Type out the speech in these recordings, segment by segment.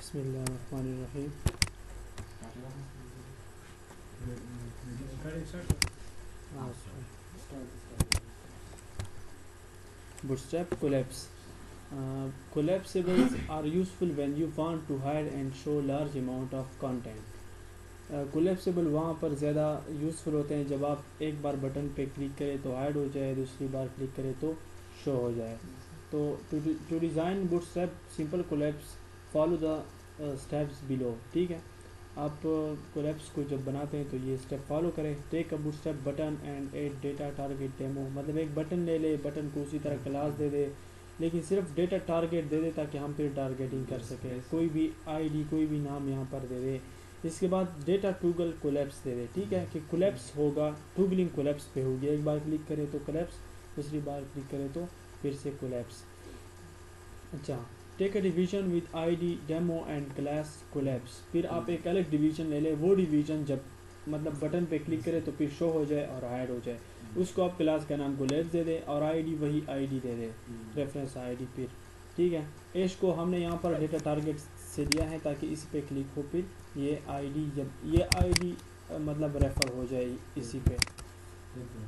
बिस्मिल्लाहिर्रहमानिर्रहीम। Bootstrap collapse. Collapsibles are useful when you want to hide and show large amount of content. Collapsible वहाँ पर ज़्यादा useful होते हैं जब आप एक बार बटन पे क्लिक करें तो हाइड हो जाए, दूसरी बार क्लिक करें तो शो हो जाए। तो to design Bootstrap simple collapse follow the steps below. ठीक है, आप कोलैप्स को जब बनाते हैं तो ये स्टेप फॉलो करें। Take a Bootstrap button and add data target demo. मतलब एक बटन ले ले, बटन को उसी तरह क्लास दे दे, लेकिन सिर्फ डेटा टारगेट दे दे ताकि हम फिर टारगेटिंग कर सकें। कोई भी आईडी, कोई भी नाम यहाँ पर दे दे। इसके बाद डेटा टूगल कोलैप्स दे दे। ठीक है, कि कोलैप्स होगा, टूगलिंग कोलैप्स पे होगी। एक बार क्लिक करें तो कोलैप्स, दूसरी बार क्लिक करें तो फिर से कोलैप्स। अच्छा, take a division with ID demo and class collapse. फिर आप एक अलग डिवीजन ले लें, वो डिवीजन जब मतलब बटन पे क्लिक करें तो फिर शो हो जाए और हाइड हो जाए। उसको आप क्लास का नाम कोलैप्स दे दें और आईडी वही आईडी दे दे, रेफरेंस आईडी। फिर ठीक है, एश को हमने यहाँ पर डेटा टारगेट से दिया है ताकि इस पे क्लिक हो, फिर ये आईडी, जब ये आईडी मतलब रेफर हो जाए इसी पे।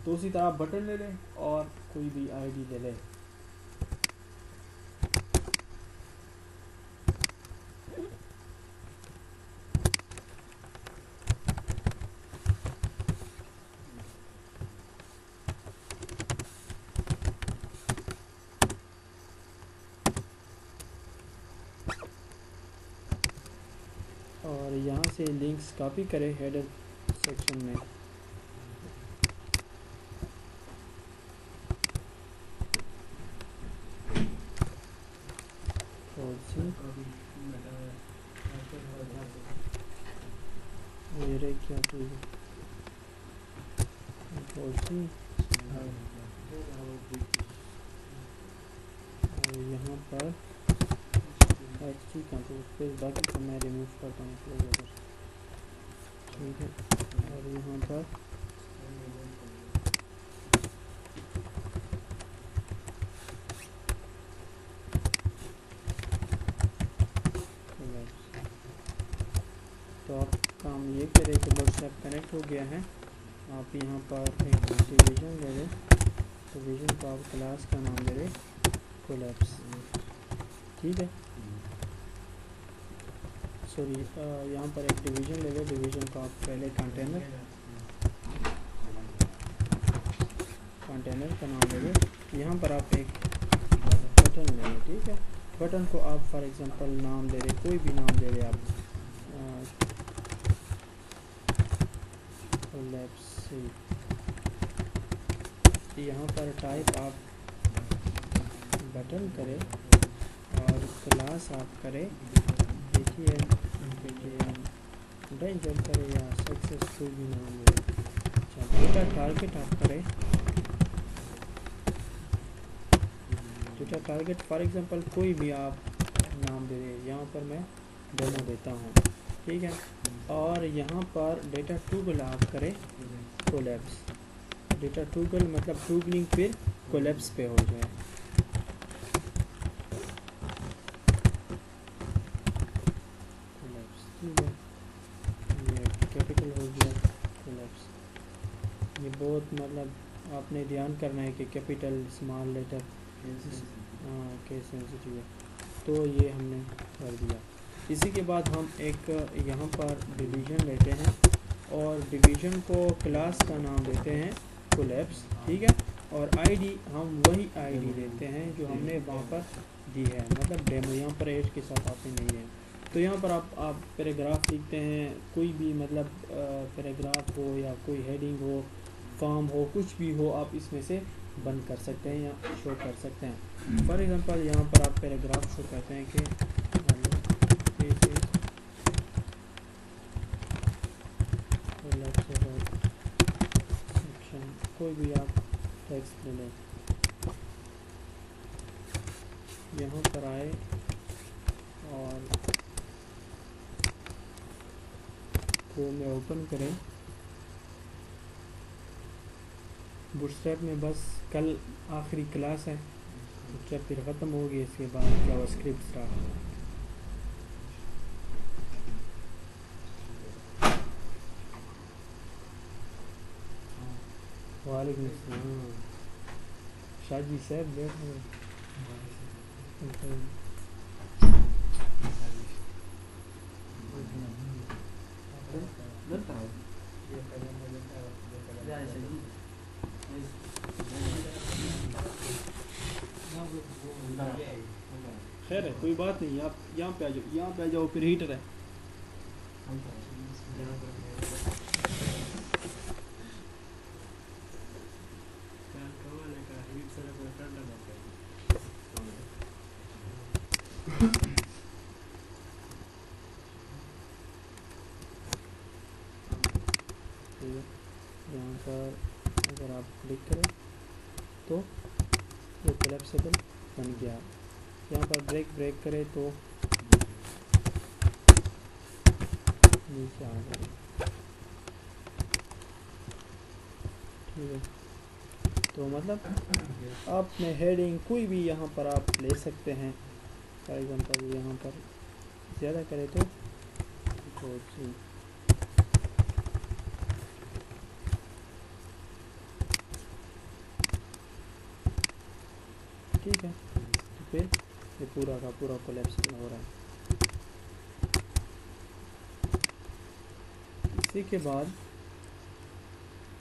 तो उसी तरह आप बटन ले लें और कोई भी आईडी ले लें। और यहाँ से लिंक्स कॉपी करें हेडर सेक्शन में। मेरे क्या चीज़ यहाँ पर बाकी तो मैं रिमूव करता हूँ। ठीक है, और यहाँ पर तो आप काम ये करें कि बूटस्ट्रैप कनेक्ट हो गया है। आप यहाँ पर एक डिवीजन ले लें, डिवीजन को आप क्लास का नाम दे दें कोलैप्स। ठीक है, सॉरी, यहाँ पर एक डिवीजन ले लें, डिवीजन को आप पहले कंटेनर का नाम ले लें। यहाँ पर आप एक बटन ले लें। ठीक है, बटन को आप फॉर एग्जांपल नाम दे दें, कोई भी नाम दे दें आप, कोलैप्स। यहाँ पर टाइप आप बटन करें और क्लास आप करें देखिए जब करें या सक्सेसफुल भी नाम दे। अच्छा, डेटा टारगेट आप करें, डेटा टारगेट फॉर एग्जांपल कोई भी आप नाम दे दें। यहाँ पर मैं डेमो देता हूँ। ठीक है, और यहाँ पर डेटा टूगल आप करें कोलैप्स। डेटा टूगल मतलब टूगलिंग फिर कोलैप्स पे हो जाए। कोलैप्स, ठीक है, ये कैपिटल हो गया कोलैप्स। ये बहुत मतलब आपने ध्यान करना है कि capital small letter case sensitive है। तो ये हमने कर दिया। इसी के बाद हम एक यहाँ पर डिवीजन लेते हैं और डिवीजन को क्लास का नाम देते हैं कोलैप्स। ठीक है, और आईडी हम वही आईडी देते हैं जो हमने वहाँ पर दी है, मतलब डेमो। यहाँ पर एज के साथ आते नहीं है। तो यहाँ पर आप पैराग्राफ लिखते हैं, कोई भी मतलब पैराग्राफ हो या कोई हेडिंग हो, फॉर्म हो, कुछ भी हो, आप इसमें से बंद कर सकते हैं या शो कर सकते हैं। फॉर एग्जांपल यहाँ पर आप पैराग्राफ शो करते हैं कि सेक्शन, कोई भी आप टेक्स्ट ले लें। यहाँ पर आए और क्रोम में ओपन करें। बूटस्ट्रैप में बस कल आखिरी क्लास है, बूटस्ट्रैप फिर ख़त्म होगी। इसके बाद जावास्क्रिप्ट स्टार्ट। वालेकुम अस्सलाम। शाजी साहब बैठ गए। खैर है, कोई बात नहीं, आप यहाँ पे आ जाओ, यहाँ पे आ जाओ, फिर हीटर है। यहाँ पर अगर आप क्लिक करें तो ये कोलैप्सिबल बन गया। यहाँ पर ब्रेक करें तो नीचे आ गया। ठीक है, तो मतलब आपने हेडिंग कोई भी यहाँ पर आप ले सकते हैं। फॉर एग्जांपल यहाँ पर ज़्यादा करें तो जी ठीक है, तो फिर ये पूरा का पूरा कोलैप्स हो रहा है। इसी के बाद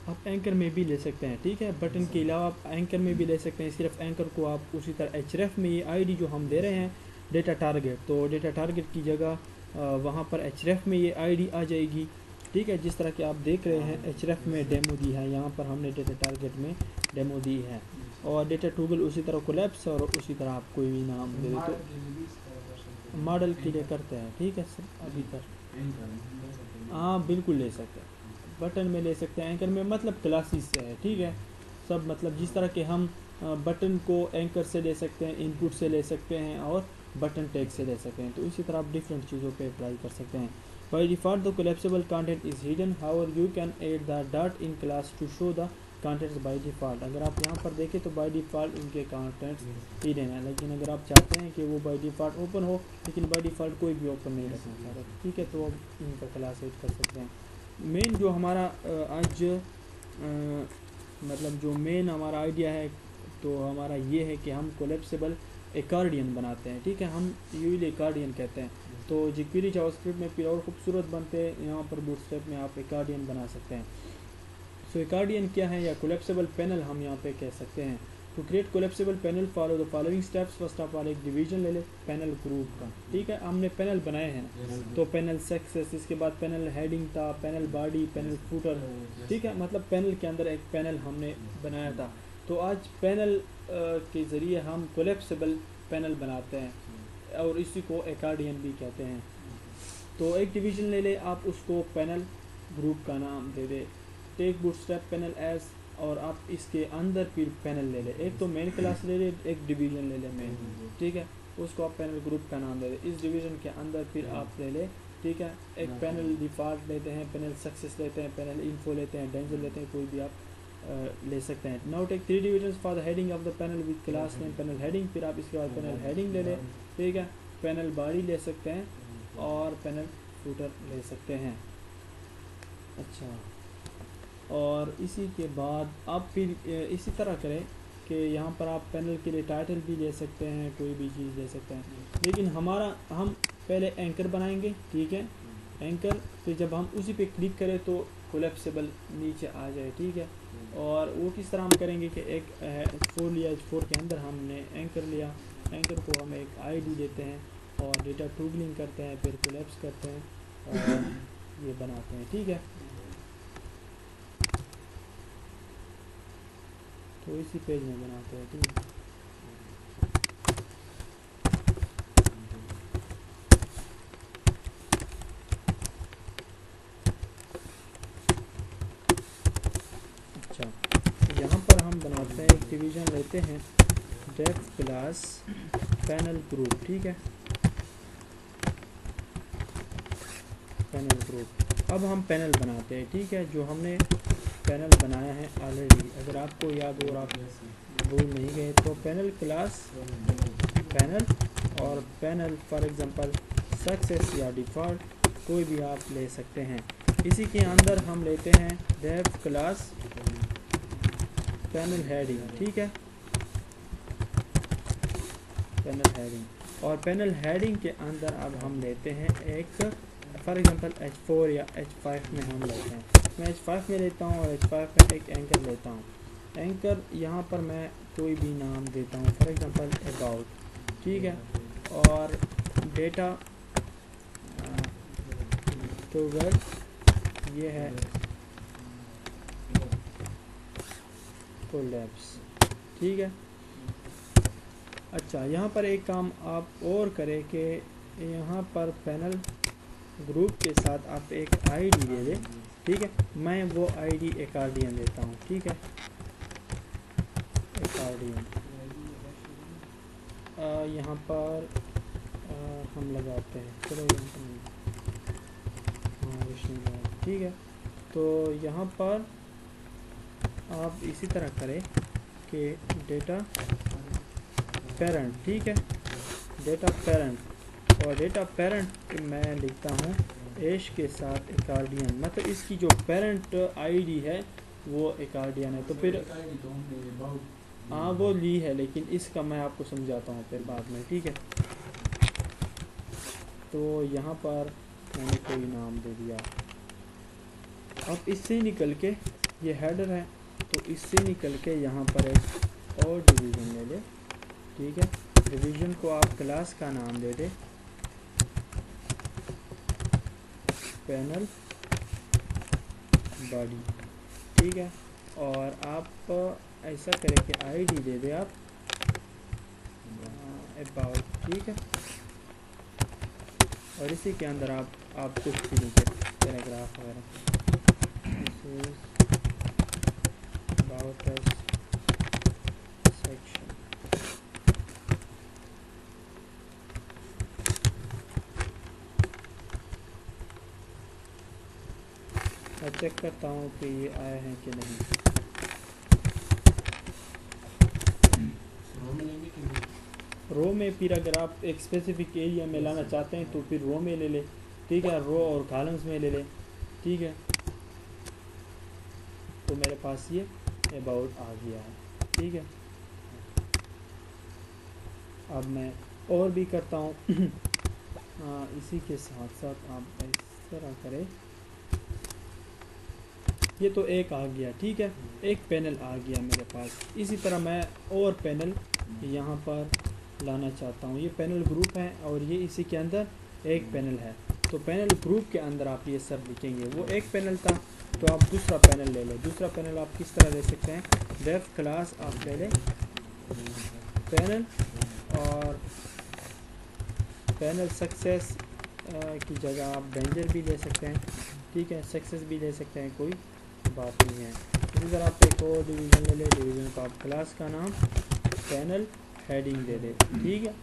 आप एंकर में भी ले सकते हैं। ठीक है, बटन के अलावा आप एंकर में भी ले सकते हैं। सिर्फ एंकर को आप उसी तरह href में ये आईडी जो हम दे रहे हैं डेटा टारगेट, तो डेटा टारगेट की जगह वहाँ पर href में ये आईडी आ जाएगी। ठीक है, जिस तरह कि आप देख रहे हैं href में डेमो दी है, यहाँ पर हमने डेटा टारगेट में डेमो दी है। और डेटा टूगल उसी तरह कोलैप्स और उसी तरह आप कोई भी नाम दे दे तो मॉडल के लिए करते हैं। ठीक है सर, अभी तक हाँ बिल्कुल ले सकते हैं, बटन में ले सकते हैं, एंकर में मतलब क्लासेस से है। ठीक है, सब मतलब जिस तरह के हम बटन को एंकर से ले सकते हैं, इनपुट से ले सकते हैं और बटन टैग से ले सकते हैं, तो इसी तरह आप डिफरेंट चीज़ों पे अप्लाई कर सकते हैं। By default the collapsible content is hidden, however you can add the dot in class to show the contents by default. अगर आप यहाँ पर देखें तो बाय डिफ़ॉल्ट उनके कंटेंट्स हिडन है, लेकिन अगर आप चाहते हैं कि वो बाय डिफ़ॉल्ट ओपन हो, लेकिन बाय डिफ़ॉल्ट कोई भी ओपन नहीं रखना चाहता, ठीक है, तो आप इनका क्लास ऐड कर सकते हैं। मेन जो हमारा आज मतलब जो मेन हमारा आइडिया है तो हमारा ये है कि हम कोलैप्सिबल एकॉर्डियन बनाते हैं। ठीक है, हम यूजली एकॉर्डियन कहते हैं, तो jQuery जावास्क्रिप्ट में फिर और खूबसूरत बनते हैं, यहाँ पर बूटस्ट्रैप में आप एकॉर्डियन बना सकते हैं। सो एकॉर्डियन क्या है, या कोलैप्सिबल पैनल हम यहाँ पे कह सकते हैं। To create collapsible panel follow the following steps. First of all एक डिवीजन ले ले पैनल ग्रुप का। ठीक है, हमने पैनल बनाए हैं, तो पैनल सेक्सेस, इसके बाद पैनल हेडिंग था, पैनल बॉडी, पैनल फूटर। ठीक है, मतलब पैनल के अंदर एक पैनल हमने बनाया था। तो आज पैनल के ज़रिए हम कोलैप्सिबल पैनल बनाते हैं और इसी को एकॉर्डियन भी कहते हैं। तो एक डिवीजन ले ले आप, उसको पैनल ग्रुप का नाम दे दे, टेक बूटस्ट्रैप पैनल एज, और आप इसके अंदर फिर पैनल ले ले, एक तो मेन क्लास ले ले, एक डिवीजन ले ले मेन। ठीक है, उसको आप पैनल ग्रुप का नाम दे दे। इस डिवीजन के अंदर फिर आप ले ले, ठीक है, एक पैनल डिफ़ॉल्ट लेते हैं, पैनल सक्सेस लेते हैं, पैनल इन्फो लेते हैं, डेंजर लेते हैं, कोई भी आप ले सकते हैं। Now take 3 divisions for the heading of the panel with class name panel heading, फिर आप इसके बाद पैनल हेडिंग ले लें। ठीक है, पैनल बॉडी ले सकते हैं और पैनल फूटर ले सकते हैं। अच्छा, और इसी के बाद आप फिर इसी तरह करें कि यहाँ पर आप पैनल के लिए टाइटल भी ले सकते हैं, कोई भी चीज़ ले सकते हैं, लेकिन हम पहले एंकर बनाएंगे। ठीक है, एंकर, फिर जब हम उसी पे क्लिक करें तो कोलैप्सिबल नीचे आ जाए। ठीक है, और वो किस तरह हम करेंगे कि एक 4 लिया, 4 के अंदर हमने एंकर लिया, एंकर को हम एक आईडी देते हैं और डेटा टूगलिंग करते हैं, फिर कोलैप्स करते हैं और ये बनाते हैं। ठीक है, तो इसी पेज में बनाते हैं। ठीक है, अच्छा, यहाँ पर हम बनाते हैं, एक डिवीजन लेते हैं, डेफ क्लास पैनल ग्रुप। ठीक है, पैनल ग्रुप, अब हम पैनल बनाते हैं। ठीक है, जो हमने पैनल बनाया है ऑलरेडी, अगर आपको याद हो और आप भूल नहीं गए, तो पैनल क्लास पैनल और पैनल फॉर एग्जांपल सक्सेस या डिफ़ॉल्ट कोई भी आप ले सकते हैं। इसी के अंदर हम लेते हैं डेफ क्लास पैनल हेडिंग, ठीक है, पैनल हेडिंग। और पैनल हेडिंग के अंदर अब हम लेते हैं एक फॉर एग्जांपल H4 या H5 में हम लेते हैं। मैं H5 में लेता हूँ और H5 में एक एंकर लेता हूँ। एंकर यहाँ पर मैं कोई भी नाम देता हूँ, फॉर एग्जांपल अबाउट, ठीक है। और डेटा टॉगल ये है कोलैप्स, ठीक है। अच्छा, यहाँ पर एक काम आप और करें कि यहाँ पर पैनल ग्रुप के साथ आप एक आईडी दे दें, ठीक है। मैं वो आईडी एकार्डियन देता हूँ, ठीक है, एकार्डियन। यहाँ पर हम लगाते हैं, चलो यहाँ पर हाँ विष्णु, ठीक है। तो यहाँ पर आप इसी तरह करें कि डेटा पेरेंट, ठीक है, डेटा पेरेंट। और डेटा पेरेंट मैं लिखता हूँ एश के साथ एकार्डियन, मतलब इसकी जो पेरेंट आईडी है वो एकार्डियन है। तो फिर हाँ वो ली है, लेकिन इसका मैं आपको समझाता हूँ फिर बाद में, ठीक है। तो यहाँ पर मैंने कोई नाम दे दिया। अब इससे निकल के ये हेडर है, तो इससे निकल के यहाँ पर एक और डिवीज़न ले ले, ठीक है। डिवीज़न को आप क्लास का नाम दे दे पैनल बॉडी, ठीक है। और आप ऐसा करें कि आईडी दे दे आप अबाउट, ठीक है। और इसी के अंदर आप कुछ भी लिखे, पैराग्राफ वगैरह, अबाउट सेक्शन। मैं चेक करता हूँ कि ये आया है कि नहीं। रो में फिर अगर आप एक स्पेसिफिक एरिया में लाना चाहते हैं तो फिर रो में ले ले, ठीक है, रो और कॉलम्स में ले ले, ठीक है। तो मेरे पास ये अबाउट आ गया है, ठीक है। अब मैं और भी करता हूँ इसी के साथ साथ आप इस तरह करें। ये तो एक आ गया, ठीक है, एक पैनल आ गया मेरे पास। इसी तरह मैं और पैनल यहाँ पर लाना चाहता हूँ। ये पैनल ग्रुप है और ये इसी के अंदर एक पैनल है। तो पैनल ग्रुप के अंदर आप ये सब लिखेंगे। वो एक पैनल था तो आप दूसरा पैनल ले लें। दूसरा पैनल आप किस तरह ले सकते हैं, डेफ क्लास आप ले लें पैनल, और पैनल सक्सेस की जगह आप डेंजर भी ले सकते हैं, ठीक है, सक्सेस भी ले सकते हैं, कोई बात नहीं है। इसी तरह आप एक और डिवीज़न ले लें। डिवीज़न को आप क्लास का नाम पैनल हेडिंग दे दें, ठीक है।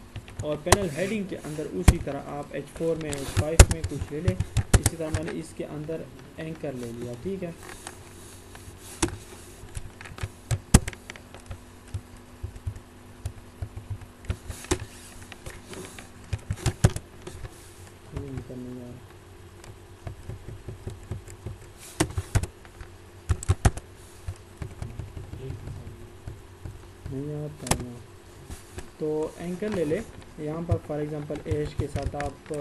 और पैनल हेडिंग के अंदर उसी तरह आप H4 में H5 में कुछ ले लें। इसी तरह मैंने इसके अंदर एंकर ले लिया, ठीक है। नहीं आता है। तो एंकर ले ले। यहाँ पर फॉर एग्जांपल एश के साथ आप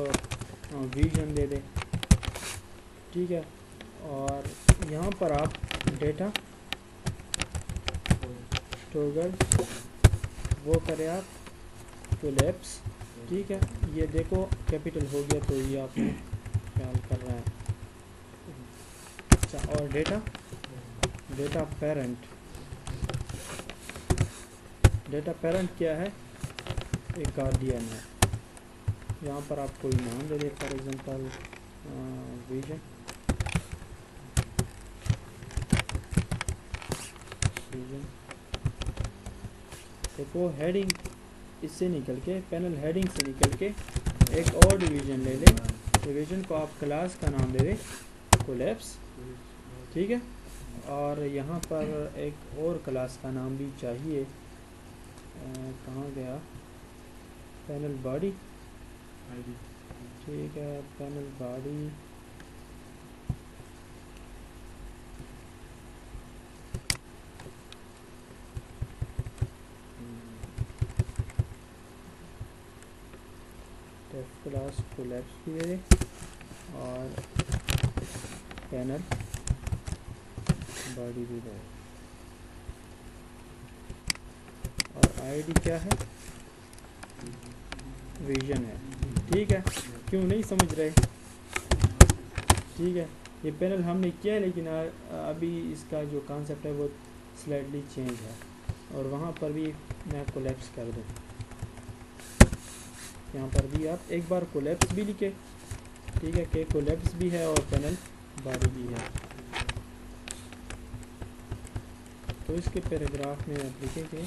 विजन दे दें, ठीक है। और यहाँ पर आप डेटा टॉगल वो करें आप कोलैप्स, ठीक है। ये देखो कैपिटल हो गया, तो ये आपने ख्याल कर रहा है। अच्छा, और डेटा पेरेंट क्या है, एक गार्डियन है। यहाँ पर आप कोई नाम दे दें, फॉर एग्जांपल विजन, देखो हेडिंग इससे निकल के, पैनल हेडिंग से निकल के एक और डिवीज़न ले लें। डिवीज़न को आप क्लास का नाम दे दें कोलैप्स, ठीक है। और यहाँ पर एक और क्लास का नाम भी चाहिए, कहाँ गया, पैनल बॉडी, ठीक है, पैनल बॉडी, क्लास कोलैप्स भी दे और पैनल बॉडी भी दे और आईडी क्या है, विजन है। ठीक है, क्यों नहीं समझ रहे? ठीक है, ये पैनल हमने किया है, लेकिन अभी इसका जो कॉन्सेप्ट है वो स्लाइडली चेंज है। और वहाँ पर भी मैं कोलैप्स कर दूँ, यहाँ पर भी आप एक बार कोलैप्स भी लिखे। ठीक है, कि कोलैप्स भी है और पैनल बॉडी भी है। तो इसके पैराग्राफ में आप लिखेंगे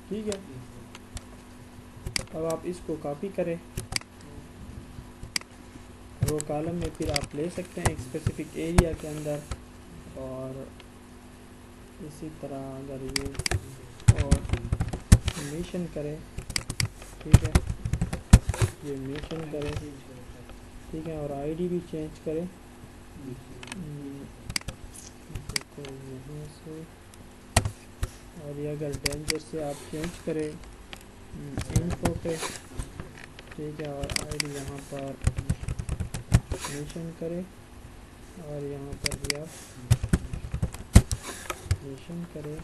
ठीक है। अब आप इसको कॉपी करें, रो कॉलम में फिर आप ले सकते हैं एक स्पेसिफिक एरिया के अंदर, और इसी तरह अगर ये और मेंशन करें, ठीक है, ये मेंशन करें, ठीक है, और आईडी भी चेंज करें। देखो यहाँ से, और ये अगर डेंजर से आप चेंज करें इन्फो पे, ठीक है, और आईडी यहाँ पर मेंशन करें और यहाँ पर भी आप मेंशन करें।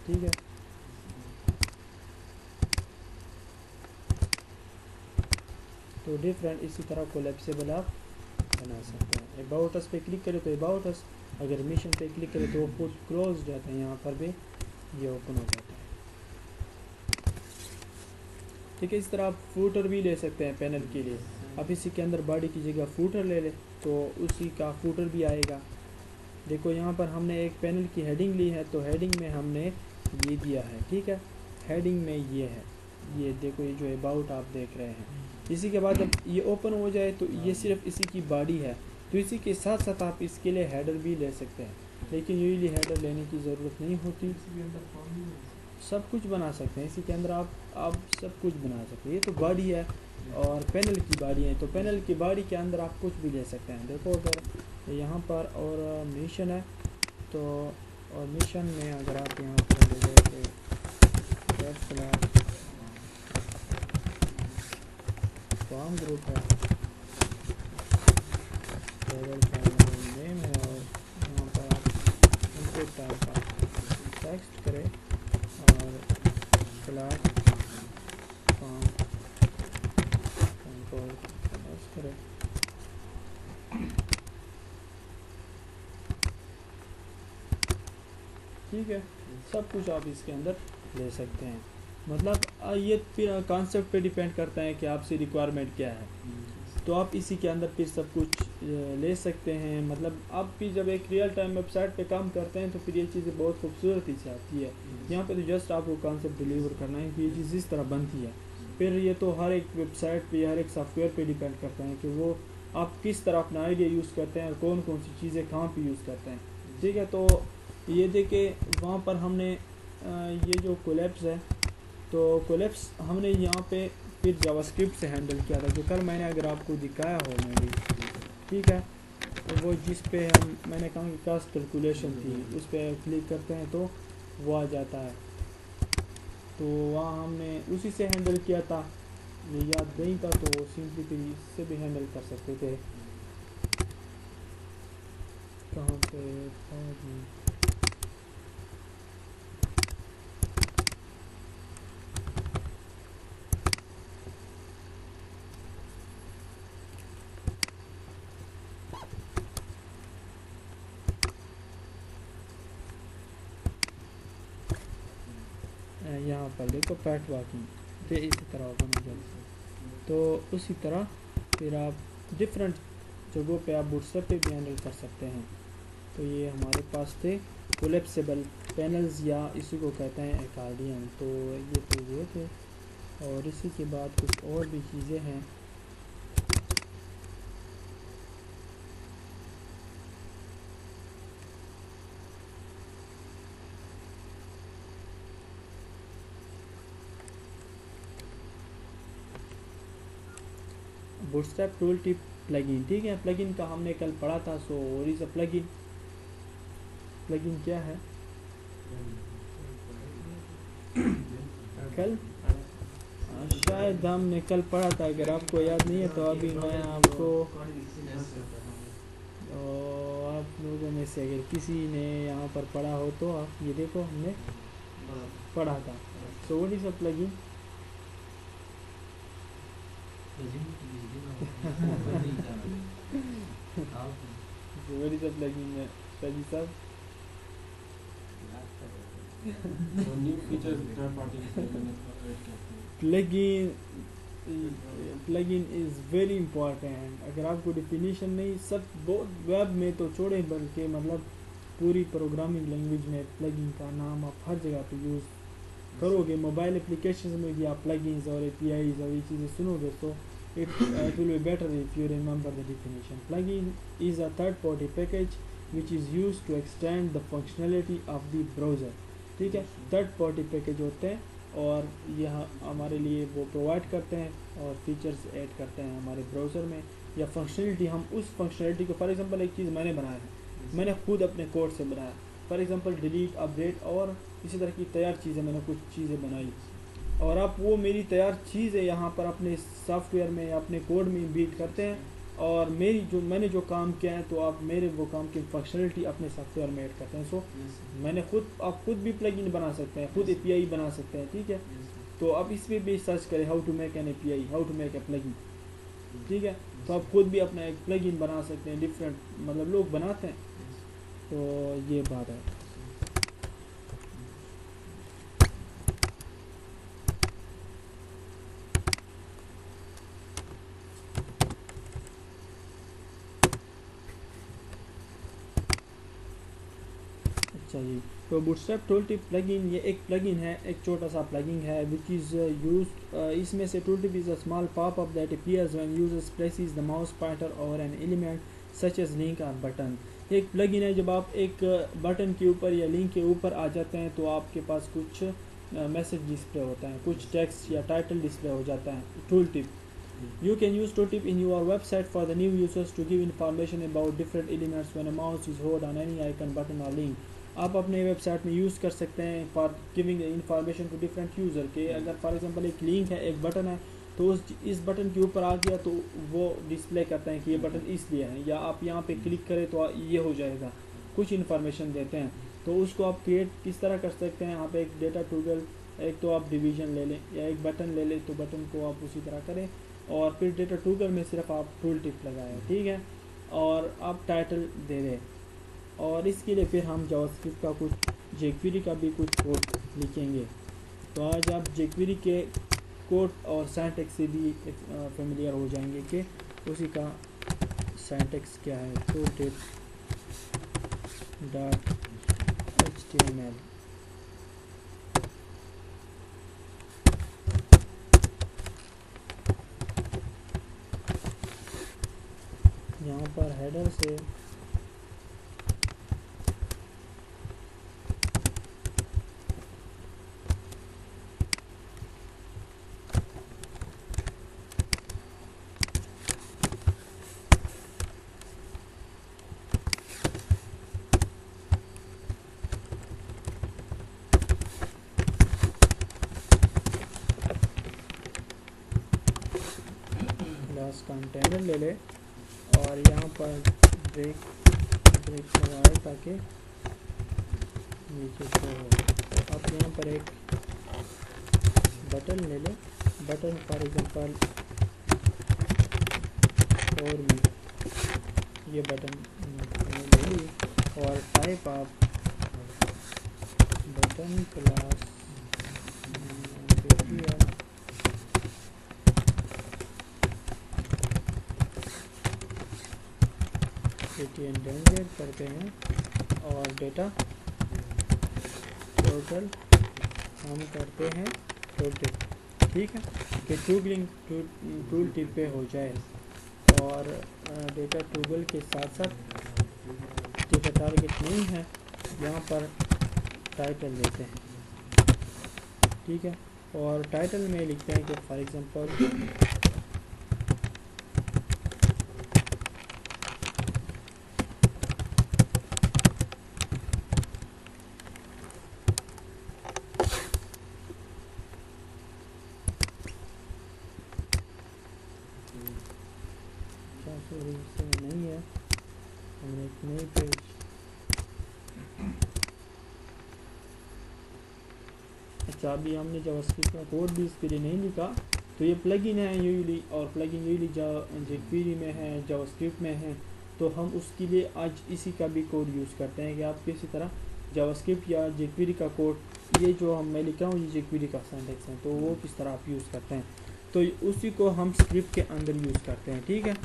ठीक है, तो डिफरेंट इसी तरह कोलैप्सिबल आप बना सकते हैं। अबाउट अस पे क्लिक करें तो अबाउट अस, अगर मिशन पे क्लिक करें तो वो क्लोज जाता है, यहाँ पर भी ये ओपन हो जाता है। ठीक है, इस तरह आप फूटर भी ले सकते हैं पैनल के लिए। आप इसी के अंदर बॉडी की जगह फूटर ले लें तो उसी का फूटर भी आएगा। देखो यहाँ पर हमने एक पैनल की हेडिंग ली है, तो हेडिंग में हमने ये दिया है। ठीक है, हेडिंग में ये है, ये देखो, ये जो अबाउट आप देख रहे हैं। इसी के बाद जब ये ओपन हो जाए तो ये सिर्फ इसी की बॉडी है, तो इसी के साथ साथ आप इसके लिए हेडर भी ले सकते हैं, लेकिन यूजली हेडर लेने की ज़रूरत नहीं होती। सब कुछ बना सकते हैं इसी के अंदर, आप सब कुछ बना सकते हैं। ये तो बॉडी है और पैनल की बॉडी है, तो पैनल की बॉडी के अंदर आप कुछ भी ले सकते हैं। देखो अगर यहाँ पर और मिशन है, तो और मिशन में अगर आप यहाँ पर ले जाए फॉर्म ग्रुप है, नेम है, और यहाँ पर आप इनपुट टाइप का टेक्स्ट करें और क्लास फॉर्म कंट्रोल करें। ठीक है, सब कुछ आप इसके अंदर ले सकते हैं। मतलब ये फिर कॉन्सेप्ट पे डिपेंड करता है कि आपसे रिक्वायरमेंट क्या है, तो आप इसी के अंदर फिर सब कुछ ले सकते हैं। मतलब आप भी जब एक रियल टाइम वेबसाइट पे काम करते हैं तो फिर ये चीज़ें बहुत खूबसूरती से आती है। यहाँ पे तो जस्ट आपको कॉन्सेप्ट डिलीवर करना है कि ये चीज़ इस तरह बनती है। फिर ये तो हर एक वेबसाइट पे, हर एक सॉफ्टवेयर पे डिपेंड करता है कि वो आप किस तरह अपना आइडिया यूज़ करते हैं और कौन कौन सी चीज़ें कहाँ पर यूज़ करते हैं। ठीक है, तो ये देखे वहाँ पर हमने ये जो कोलैप्स है, तो कोलैप्स हमने यहाँ पे फिर जावास्क्रिप्ट से हैंडल किया था, जो कल मैंने अगर आपको दिखाया हो मेरी। ठीक है, तो वो जिस पे मैंने कहा कि कास्ट कैलकुलेशन थी, उस पर क्लिक करते हैं तो वो आ जाता है। तो वहाँ हमने उसी से हैंडल किया था, ये याद नहीं था तो सिंपली फिर इससे भी हैंडल कर सकते थे। कहाँ पे था जी, यहाँ पर देखो पैट वॉकिंग, तो इसी तरह ओपन हो जाए। तो उसी तरह फिर आप डिफरेंट जगहों पे आप बूटस्ट्रैप पे भी हैंडल कर सकते हैं। तो ये हमारे पास थे कोलेप्सिबल पैनल्स या इसी को कहते हैं एक्कॉर्डियन। तो ये थे और इसी के बाद कुछ और भी चीज़ें हैं। बूटस्ट्रैप टूल टिप प्लगइन, ठीक है। प्लगइन का हमने कल पढ़ा था। So what is a plugin? Plugin क्या है? कल शायद हमने कल पढ़ा था, अगर आपको याद नहीं है तो अभी मैं आपको आप लोगों में से अगर किसी ने यहाँ पर पढ़ा हो तो आप ये देखो, हमने पढ़ा था। So what is a plugin? What is a plugin Shaji साहब? Plugin is very important. अगर आपको डिफिनीशन नहीं, सब बहुत वेब में तो छोड़े, बल्कि मतलब पूरी प्रोग्रामिंग लैंग्वेज में प्लगइन का नाम आप हर जगह पे यूज़ करोगे। मोबाइल एप्लीकेशंस में भी आप प्लगइन्स और APIs और ये चीज़ें सुनोगे, तो it will be better if you remember the definition. Plugin is a third-party package which is used to extend the functionality of the browser. ठीक है, थर्ड पार्टी पैकेज होते हैं और यह हमारे लिए वो प्रोवाइड करते हैं और फीचर्स ऐड करते हैं हमारे ब्राउज़र में, या फंक्शनलिटी। हम उस फंक्शनलिटी को, फॉर एग्जांपल एक चीज़ मैंने बनाया है, मैंने खुद अपने कोड से बनाया, फॉर एग्जांपल डिलीट, अपडेट और इसी तरह की तैयार चीज़ें, मैंने कुछ चीज़ें बनाई और आप वो मेरी तैयार चीज़ है यहाँ पर अपने सॉफ्टवेयर में या अपने कोड में बीट करते हैं और मैंने जो काम किया है, तो आप मेरे वो काम की फंक्शनलिटी अपने सॉफ्टवेयर में ऐड करते हैं। सो आप खुद भी प्लगइन बना सकते हैं, खुद API बना सकते हैं, ठीक है। तो आप इस पर भी सर्च करें how to make an API, how to make a plugin, ठीक है। तो आप खुद भी अपना एक प्लगइन बना सकते हैं, डिफरेंट मतलब लोग बनाते हैं। तो ये बात है। चाहिए तो बूटस्ट्रैप टूलटिप प्लगइन, ये एक प्लगइन है, एक छोटा सा प्लगइन है विच इज़ यूज्ड, इसमें से tooltip is a small popup that appears when users presses the mouse pointer over an element such as link और बटन। एक प्लगइन है, जब आप एक बटन के ऊपर या लिंक के ऊपर आ जाते हैं तो आपके पास कुछ मैसेज डिस्प्ले होता है, कुछ टेक्स्ट या टाइटल डिस्प्ले हो जाता है। Tooltip, you can use tooltip in your website for the new users to give information about different elements when a mouse is hold on any icon, button or link। आप अपने website में use कर सकते हैं for giving information to different user के। अगर for example एक link है, एक बटन है, तो इस बटन के ऊपर आ गया तो वो डिस्प्ले करता है कि ये बटन इसलिए है, या आप यहाँ पे क्लिक करें तो ये हो जाएगा, कुछ इन्फॉर्मेशन देते हैं। तो उसको आप क्रिएट किस तरह कर सकते हैं, यहाँ पे एक डेटा टूगल, एक तो आप डिवीज़न ले लें या एक बटन ले लें, तो बटन को आप उसी तरह करें और फिर डेटा टूगल में सिर्फ आप टूल टिप लगाएं, ठीक है, और आप टाइटल दे दें। और इसके लिए फिर हम जावास्क्रिप्ट का कुछ, jQuery का भी कुछ कोड लिखेंगे। तो आज आप jQuery के कोड और सिंटैक्स से भी फेमिलियर हो जाएंगे कि उसी का सिंटैक्स क्या है। टूलटिप .html, यहाँ पर हेडर से क्लास कंटेनर ले ले और यहाँ पर ब्रेक लगाए ताकि नीचे शो हो। आप यहाँ पर एक बटन ले लें, बटन फॉर एग्जांपल और भी ये बटन ले ली और टाइप आप बटन क्लास डेंडेड करते हैं और डेटा टोटल हम करते हैं रोटेट, ठीक है, कि टूगलिंग टूल टिप पे हो जाए। और डेटा टूगल के साथ साथ डेटा टारगेट नहीं है, यहाँ पर टाइटल देते हैं, ठीक है। और टाइटल में लिखते हैं कि फॉर एग्जांपल से नहीं है, हमने एक नई पेज अच्छा, अभी हमने जावास्क्रिप्ट का कोड भी इसके लिए नहीं लिखा, तो ये प्लगइन है यूजली, और प्लगइन यूजली जेक्वेरी में है, जावास्क्रिप्ट में है, तो हम उसके लिए आज इसी का भी कोड यूज़ करते हैं कि आप किसी तरह जावास्क्रिप्ट या जेक्वेरी का कोड, ये जो हम मैं लिख रहा हूँ ये जेक्वेरी का सिंटैक्स है, तो वो किस तरह आप यूज़ करते हैं, तो उसी को हम स्क्रिप्ट के अंदर यूज़ करते हैं, ठीक है।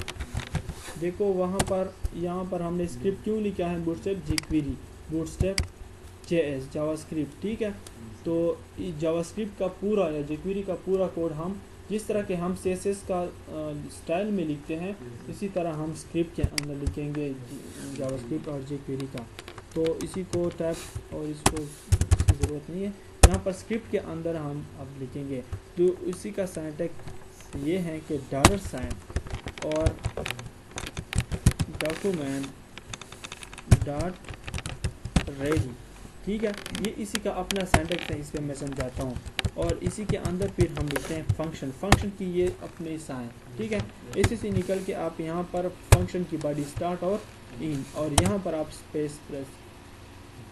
देखो वहाँ पर यहाँ पर हमने स्क्रिप्ट क्यों लिखा है, bootstrap jQuery, bootstrap JS JavaScript, ठीक है। तो जावास्क्रिप्ट का पूरा या जेक्वेरी का पूरा कोड हम जिस तरह के हम CSS का स्टाइल में लिखते हैं, इसी तरह हम स्क्रिप्ट के अंदर लिखेंगे जावास्क्रिप्ट और जेक्वेरी का। तो इसी को टैप और इसको ज़रूरत नहीं है, यहाँ पर स्क्रिप्ट के अंदर हम अब लिखेंगे। तो इसी का सिंटैक्स ये है कि $साइन और डॉक्यूमेंट डॉट रेडी, ठीक है। ये इसी का अपना सिंटैक्स है, इस पर मैं समझाता हूँ। और इसी के अंदर फिर हम लिखते हैं फंक्शन की ये अपने साइन, ठीक है। इसी से निकल के आप यहाँ पर फंक्शन की बॉडी स्टार्ट और इन, और यहाँ पर आप स्पेस प्रेस,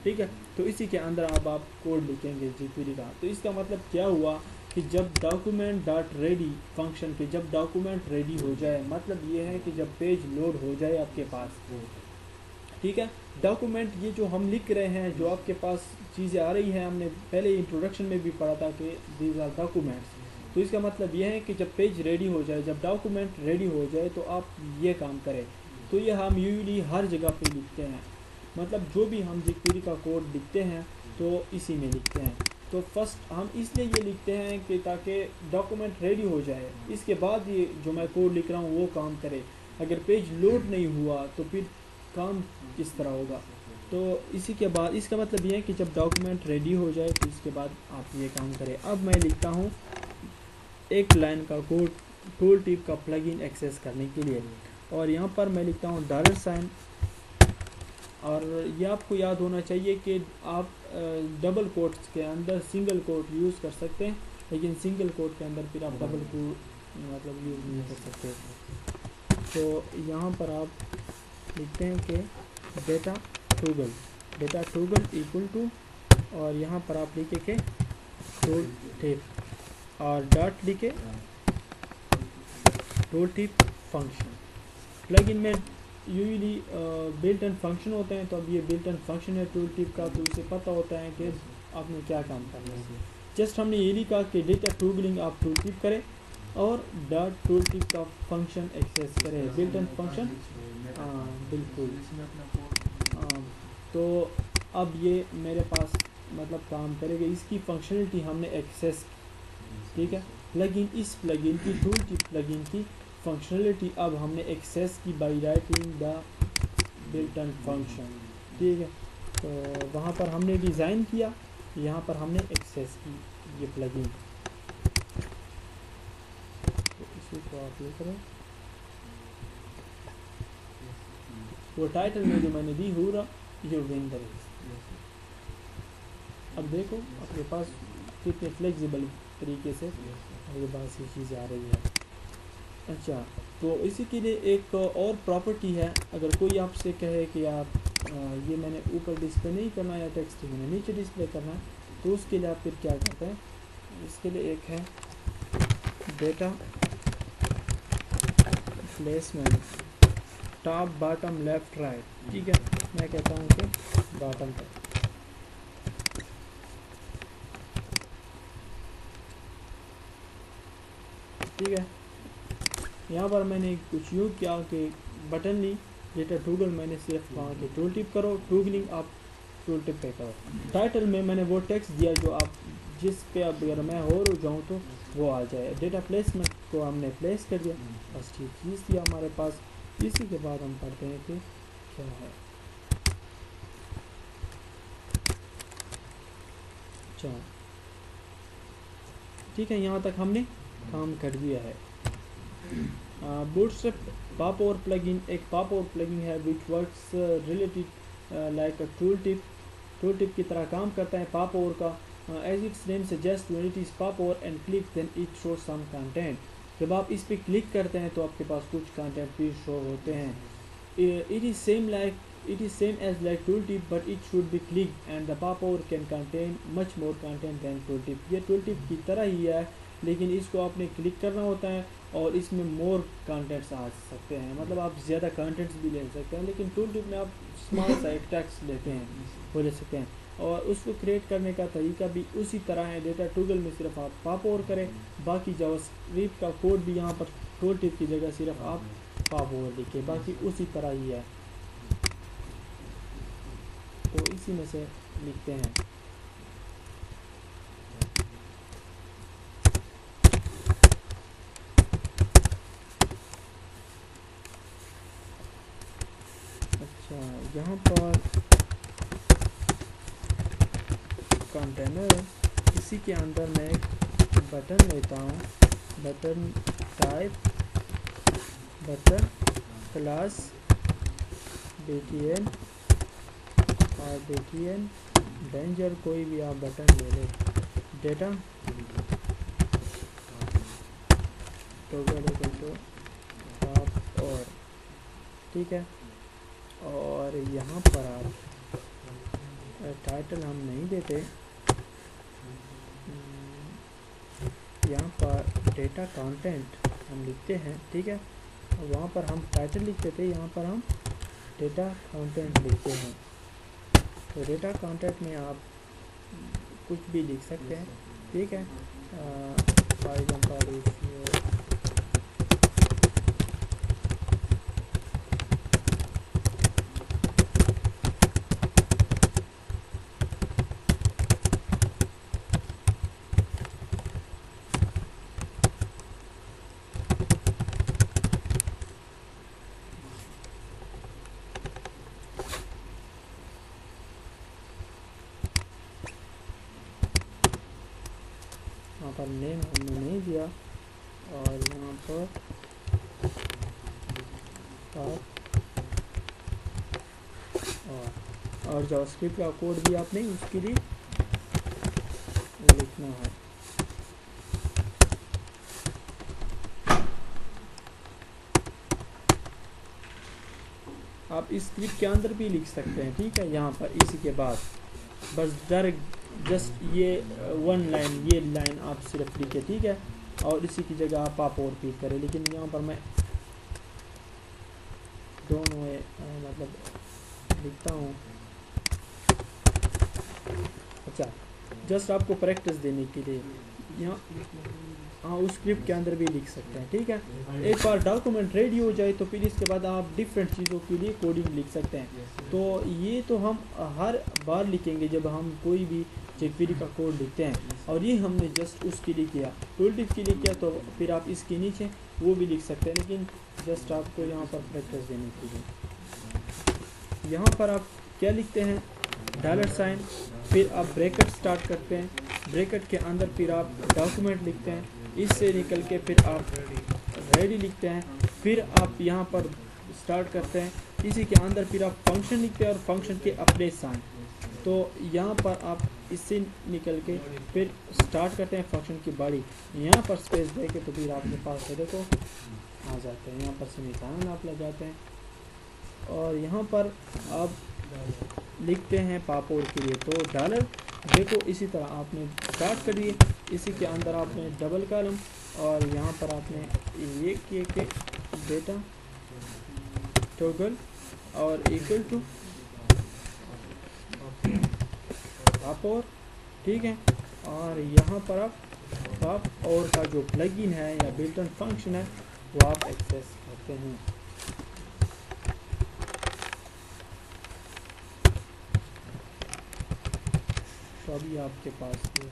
ठीक है। तो इसी के अंदर अब आप कोड लिखेंगे जेक्वेरी का। तो इसका मतलब क्या हुआ कि जब डॉक्यूमेंट डॉट रेडी फंक्शन के जब डॉक्यूमेंट रेडी हो जाए, मतलब ये है कि जब पेज लोड हो जाए आपके पास, ठीक है। डॉक्यूमेंट ये जो हम लिख रहे हैं, जो आपके पास चीज़ें आ रही हैं, हमने पहले इंट्रोडक्शन में भी पढ़ा था कि दीज आर डॉक्यूमेंट्स। तो इसका मतलब ये है कि जब पेज रेडी हो जाए, जब डॉक्यूमेंट रेडी हो जाए, तो आप ये काम करें। तो ये हम यूजुअली हर जगह पे लिखते हैं, मतलब जो भी हम जेक्वेरी का कोड लिखते हैं तो इसी में लिखते हैं। तो फर्स्ट हम इसलिए ये लिखते हैं कि ताकि डॉक्यूमेंट रेडी हो जाए, इसके बाद ये जो मैं कोड लिख रहा हूँ वो काम करे। अगर पेज लोड नहीं हुआ तो फिर काम किस तरह होगा। तो इसी के बाद इसका मतलब ये है कि जब डॉक्यूमेंट रेडी हो जाए तो इसके बाद आप ये काम करें। अब मैं लिखता हूँ एक लाइन का कोड टूल टिप का प्लगइन एक्सेस करने के लिए, और यहाँ पर मैं लिखता हूँ $साइन। और ये आपको याद होना चाहिए कि आप डबल कोट्स के अंदर सिंगल कोट यूज़ कर सकते हैं, लेकिन सिंगल कोट के अंदर फिर आप डबल कोट मतलब यूज़ नहीं कर सकते। तो यहाँ पर आप लिखते हैं कि डेटा टूगल इक्वल टू, और यहाँ पर आप लिखे के टूल टिप और डॉट लिखे टूल टिप फंक्शन। प्लगइन में यूजली बिल्ट इन फंक्शन होते हैं, तो अब ये बिल्ट इन फंक्शन है टूल टिप का, तो इसे पता होता है कि आपने क्या काम करना है। जस्ट हमने ये लिखा कि डेटा टूगलिंग आप टूल टिप करें और डॉट टूल टिप का फंक्शन एक्सेस करें, बिल्ट इन फंक्शन। बिल्कुल। तो अब ये मेरे पास मतलब काम करेगा, इसकी फंक्शनलिटी हमने एक्सेस, ठीक है। प्लगइन इस प्लगइन की टूल टिप प्लगइन की फंक्शनलिटी अब हमने एक्सेस की by writing the built in function, ठीक है। तो वहाँ पर हमने डिज़ाइन किया, यहाँ पर हमने एक्सेस की ये प्लगइन। तो इसी को आप लिख रहे, वो टाइटल में जो मैंने दी हो रहा ये वेंडर है। अब देखो अपने पास कितने फ्लेक्सिबल तरीके से मेरे पास ये चीज़ आ रही है। अच्छा, तो इसी के लिए एक और प्रॉपर्टी है। अगर कोई आपसे कहे कि आप ये मैंने ऊपर डिस्प्ले नहीं करना या टेक्स्ट मैंने नीचे डिस्प्ले करना है, तो उसके लिए आप फिर क्या करते हैं, इसके लिए एक है data placement top bottom left right, ठीक है। मैं कहता हूँ कि बॉटम पर, ठीक है। यहाँ पर मैंने कुछ यूँ किया कि बटन ली डेटा टूगल मैंने सिर्फ वहाँ के टूल टिप करो, टूगलिंग आप टूल टिप पे करो। टाइटल में मैंने वो टेक्स्ट दिया जो आप जिस पे अब अगर मैं हो जाऊँ तो वो आ जाए। डेटा प्लेसमेंट को हमने प्लेस कर दिया, बस ठीक चीज़ थी हमारे पास। इसी के बाद हम पढ़ते हैं कि क्या है। चलो ठीक है, यहाँ तक हमने काम कर दिया है। बूटस्ट्रैप पॉप ओवर प्लगइन एक पॉप ओवर प्लगइन है which works related like a tool tip की तरह काम करता है पॉप ओवर का। As its name suggest when it is pop over and click then it show some content. जब आप इस पे क्लिक करते हैं तो आपके पास कुछ कंटेंट भी शो होते हैं। It is same as like tool tip but it should be click and the pop over can contain much more content than tool tip. ये टूल टिप की तरह ही है, लेकिन इसको आपने क्लिक करना होता है और इसमें मोर कंटेंट्स आ सकते हैं, मतलब आप ज़्यादा कंटेंट्स भी ले सकते हैं। लेकिन टूल टिप में आप स्मॉल सा एक टेक्स्ट लेते हैं, वो ले सकते हैं, और उसको क्रिएट करने का तरीका भी उसी तरह है। डेटा टूगल में सिर्फ आप पॉप ओवर करें, बाकी जावास्क्रिप्ट का कोड भी यहाँ पर टूल टिप की जगह सिर्फ आप पॉप ओवर लिखें, बाकी उसी तरह ही है। तो इसी में से लिखते हैं। अच्छा, यहाँ पर कंटेनर, इसी के अंदर मैं एक बटन लेता हूँ, button type, button class btn और btn डेंजर, कोई भी आप बटन ले लें। डेटा टोगल तो आप, और ठीक है, और यहाँ पर आप टाइटल हम नहीं देते, यहाँ पर डेटा कंटेंट हम लिखते हैं, ठीक है। वहाँ पर हम टाइटल लिखते थे, यहाँ पर हम डेटा कंटेंट लिखते हैं। तो डेटा कंटेंट में आप कुछ भी लिख सकते हैं, ठीक है। फॉर एग्जाम्पल यहाँ पर नेम हमने नहीं दिया, और यहाँ पर और जावास्क्रिप्ट का कोड भी आपने उसके लिए लिखना है। आप इस स्क्रिप्ट के अंदर भी लिख सकते हैं, ठीक है। यहाँ पर इसी के बाद बस डायरेक्ट जस्ट ये वन लाइन, ये लाइन आप सिर्फ लिखे, ठीक है, और इसी की जगह आप और क्लिक करें। लेकिन यहाँ पर मैं दोनों मतलब लिखता हूँ। अच्छा, जस्ट आपको प्रैक्टिस देने के लिए यहाँ हाँ उस स्क्रिप्ट के अंदर भी लिख सकते हैं, ठीक है। एक बार डॉक्यूमेंट रेडी हो जाए तो फिर इसके बाद आप डिफरेंट चीज़ों के लिए कोडिंग लिख सकते हैं। तो ये तो हम हर बार लिखेंगे जब हम कोई भी jQuery का कोड लिखते हैं, और ये हमने जस्ट उसके लिए किया, टूल टिप के लिए किया। तो फिर आप इसके नीचे वो भी लिख सकते हैं, लेकिन जस्ट आपको यहाँ पर प्रैक्टिस देने के लिए यहाँ पर आप क्या लिखते हैं, $, फिर आप ब्रैकेट स्टार्ट करते हैं, ब्रैकेट के अंदर फिर आप डॉक्यूमेंट लिखते हैं, इससे निकल के फिर आप रेडी लिखते हैं, फिर आप यहाँ पर स्टार्ट करते हैं, इसी के अंदर फिर आप फंक्शन लिखते हैं और फंक्शन के अपने साइन। तो यहाँ पर आप इससे निकल के फिर स्टार्ट करते हैं फंक्शन की बॉडी, यहाँ पर स्पेस दे के तो फिर आपके पास देखो आ जाते हैं, यहाँ पर सेमीकोलन आप लगाते हैं, और यहाँ पर आप लिखते हैं पापोर के लिए तो $। देखो इसी तरह आपने स्टार्ट कर दिए, इसी के अंदर आपने डबल कॉलम, और यहाँ पर आपने ये किए कि डेटा टोगल और इक्वल टू पापोर, ठीक है। और यहाँ पर आप पापोर का जो प्लगइन है या बिल्ट इन फंक्शन है वो आप एक्सेस करते हैं। अभी आपके पास है।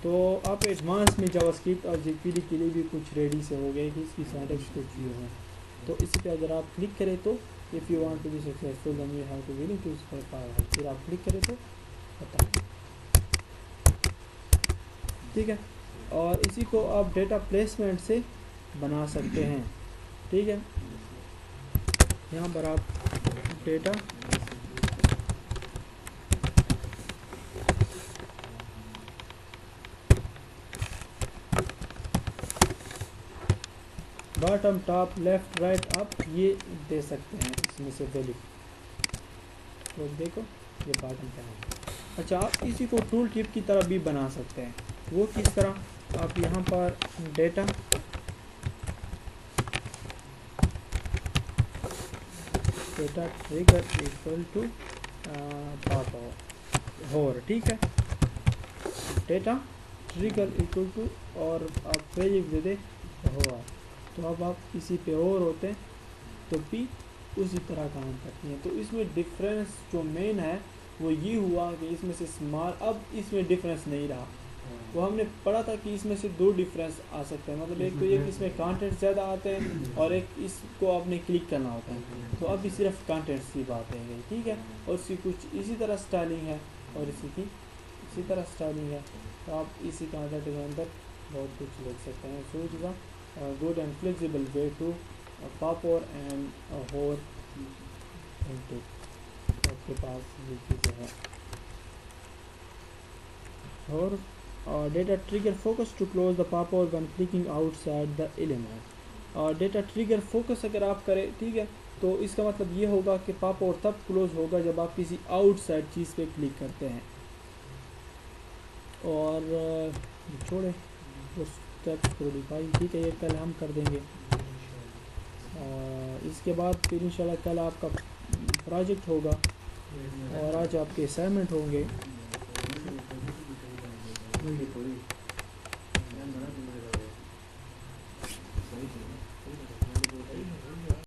तो आप एडवांस में जावास्क्रिप्ट और जेपीडी के लिए भी कुछ रेडी से हो गए कि इसकी सिंटैक्स कुछ भी हो। तो इसी पे अगर आप क्लिक करें तो if you want to be successful then you have to willing to specify, फिर आप क्लिक करें तो होता है। ठीक है, और इसी को आप डेटा प्लेसमेंट से बना सकते हैं। ठीक है, यहाँ पर आप data bottom top left right आप ये दे सकते हैं इसमें से वैल्यू। तो देखो ये बॉटम पे है। अच्छा, आप इसी को टूल टिप की तरह भी बना सकते हैं। वो किस तरह, आप यहाँ पर data trigger equal to pop hover, ठीक है, डेटा ट्रिगर इक्वल टू और आप वेरिएबल दे दे हो। तो अब आप इसी पे और होते हैं तो भी उसी तरह काम करती हैं। तो इसमें डिफरेंस जो मेन है वो ये हुआ कि इसमें से स्मॉल, अब इसमें डिफरेंस नहीं रहा। वो हमने पढ़ा था कि इसमें से दो डिफरेंस आ सकते हैं, मतलब एक तो ये कि इसमें कंटेंट ज़्यादा आते हैं और एक इसको आपने क्लिक करना होता है। तो अभी सिर्फ कंटेंट्स की बात है, ठीक है, और इसकी कुछ इसी तरह स्टाइलिंग है और इसी की इसी तरह स्टाइलिंग है। तो आप इसी कंटेंट के अंदर बहुत कुछ लिख सकते हैं। So it is a good and flexible way to popover and hover into. आपके पास ये चीज़ें हैं। और data trigger focus to close the popover when clicking outside the element. और डेटा ट्रिगर फोकस अगर आप करें, ठीक है, तो इसका मतलब ये होगा कि पॉप और तब क्लोज होगा जब आप किसी आउटसाइड चीज़ पे क्लिक करते हैं। और छोड़े उस स्टेप्स को डिफाइन, ठीक है, ये कल हम कर देंगे। इसके बाद फिर इंशाल्लाह कल आपका प्रोजेक्ट होगा और आज आपके असाइनमेंट होंगे।